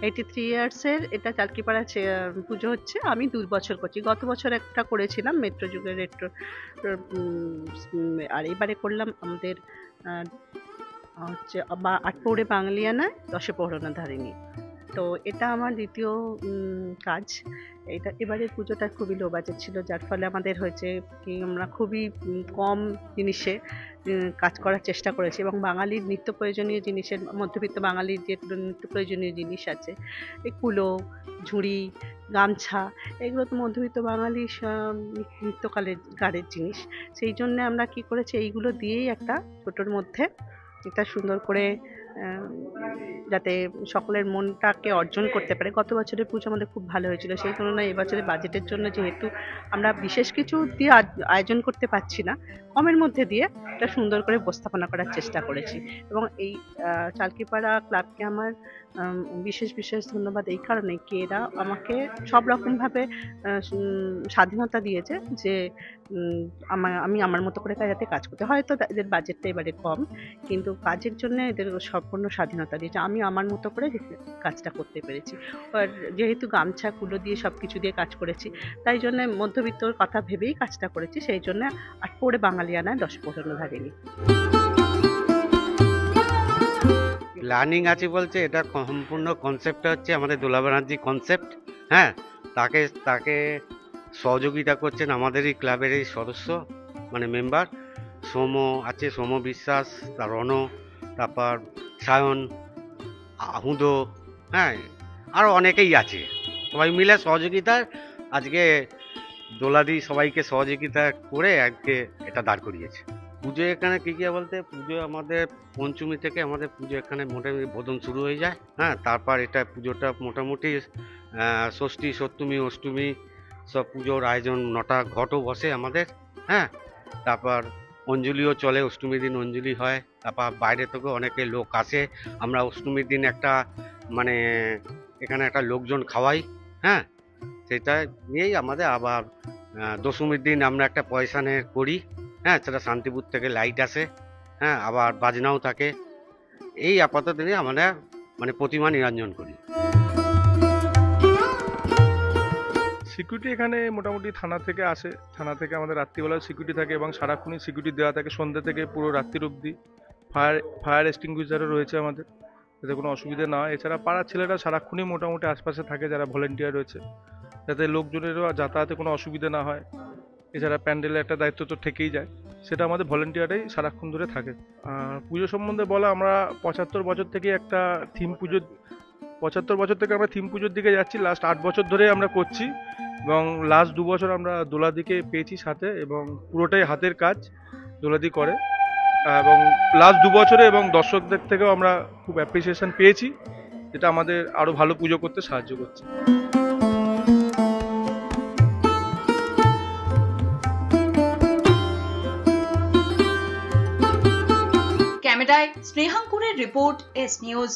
83 ইয়ার্সের এটা চালকিপাড়া পুজো হচ্ছে। আমি 2 বছর করছি। গত বছর একটা করেছিলাম মেট্রো যুগের রেট্রো, আর এবারে করলাম আমাদের হচ্ছে আটপৌরে বাঙালিয়ানায় দশে পৌরনা ধারিণী। তো এটা আমার দ্বিতীয় কাজ। এটা এবারের পুজোটা খুবই লো বাজেট ছিল, যার ফলে আমাদের হয়েছে কি আমরা খুবই কম জিনিসে কাজ করার চেষ্টা করেছি, এবং বাঙালির নিত্য প্রয়োজনীয় জিনিসের, মধ্যবিত্ত বাঙালির যে নিত্য প্রয়োজনীয় জিনিস আছে, এই কুলো, ঝুড়ি, গামছা, এগুলো তো মধ্যবিত্ত বাঙালির নিত্যকালের জিনিস। সেই জন্য আমরা কি করেছি, এইগুলো দিয়েই একটা ছোটোর মধ্যে এটা সুন্দর করে যাতে সকলের মনটাকে অর্জন করতে পারে। গত বছরের পুজো আমাদের খুব ভালো হয়েছিল, সেই তুলনায় এবছরের বাজেটের জন্য যেহেতু আমরা বিশেষ কিছু দিয়ে আয়োজন করতে পারছি না, কমের মধ্যে দিয়ে এটা সুন্দর করে উপস্থাপনা করার চেষ্টা করেছি। এবং এই চালকিপাড়া ক্লাবকে আমার বিশেষ ধন্যবাদ এই কারণে কি এরা আমাকে সব রকমভাবে স্বাধীনতা দিয়েছে যে আমি আমার মতো করে যাতে কাজ করতে, হয়তো এদের বাজেটটা এবারে কম, কিন্তু কাজের জন্য এদের সম্পূর্ণ স্বাধীনতা দিয়েছে। আমি আমার মতো করে কাজটা করতে পেরেছি। আর যেহেতু গামছা কুলো দিয়ে সব কিছু দিয়ে কাজ করেছি, তাই জন্য মধ্যবিত্তর কথা ভেবেই কাজটা করেছি। সেই জন্য আটপৌরে বাঙালিয়ানায় দশ পৌরনা ধারিণী। প্ল্যানিং আছে বলছে, এটা সম্পূর্ণ কনসেপ্টটা হচ্ছে আমাদের দোলা ব্যানার্জি কনসেপ্ট। হ্যাঁ, তাকে সহযোগিতা করছেন আমাদেরই ক্লাবেরই সদস্য, মানে মেম্বার সোম আছে, সোম বিশ্বাস, রণ, তারপর সায়ন, হুদো, হ্যাঁ, আরও অনেকেই আছে। সবাই মিলে সহযোগিতায় আজকে দোলাদি সবাইকে সহযোগিতা করে আজকে এটা দাঁড় করিয়েছে। পুজো এখানে কী কী বলতে, পুজো আমাদের পঞ্চমী থেকে আমাদের পুজো এখানে মোটামুটি বোধন শুরু হয়ে যায়। হ্যাঁ, তারপর এটা পুজোটা মোটামুটি ষষ্ঠী, সপ্তমী, অষ্টমী সব পুজোর আয়োজন, 9টা ঘটও বসে আমাদের। হ্যাঁ, তারপর অঞ্জলিও চলে, অষ্টমীর দিন অঞ্জলি হয়। তারপর বাইরে থেকে অনেকে লোক আসে, আমরা অষ্টমীর দিন একটা মানে এখানে একটা লোকজন খাওয়াই। হ্যাঁ, সেটা নিয়েই আমাদের আবার দশমীর দিন আমরা একটা পয়সা নিয়ে করি। হ্যাঁ, সেটা শান্তিপুর থেকে লাইট আসে। হ্যাঁ, আবার বাজনাও থাকে। এই আপাতত নিয়ে আমরা মানে প্রতিমা নিরঞ্জন করি। সিকিউরিটি এখানে মোটামুটি থানা থেকে আসে, থানা থেকে আমাদের রাত্রিবেলায় সিকিউরিটি থাকে এবং সারাক্ষণই সিকিউরিটি দেওয়া থাকে, সন্ধ্যা থেকে পুরো রাত্রির অবধি। ফায়ার এক্সটিংগুইশারও রয়েছে আমাদের, যাতে কোনো অসুবিধা না হয়। এছাড়া পাড়ার ছেলেরা সারাক্ষণই মোটামুটি আশপাশে থাকে, যারা ভলেন্টিয়ার রয়েছে, যাতে লোকজনেরও যাতায়াতে কোনো অসুবিধা না হয়। এছাড়া প্যান্ডেলের একটা দায়িত্ব তো থেকেই যায়, সেটা আমাদের ভলেন্টিয়ারাই সারাক্ষণ ধরে থাকে। পুজো সম্বন্ধে বলা, আমরা 75 বছর থেকে একটা থিম পুজো, 75 বছর থেকে আমরা থিম পুজোর দিকে যাচ্ছি। লাস্ট 8 বছর ধরে আমরা করছি, এবং লাস্ট 2 বছর আমরা দোলাদিকে পেয়েছি সাথে, এবং পুরোটাই হাতের কাজ দোলাদি করে। এবং লাস্ট 2 বছরে এবং দর্শকদের থেকেও আমরা খুব অ্যাপ্রিসিয়েশন পেয়েছি, যেটা আমাদের আরও ভালো পুজো করতে সাহায্য করছে। ক্যামেরায় স্নেহাঙ্কুরের রিপোর্ট, এস নিউজ।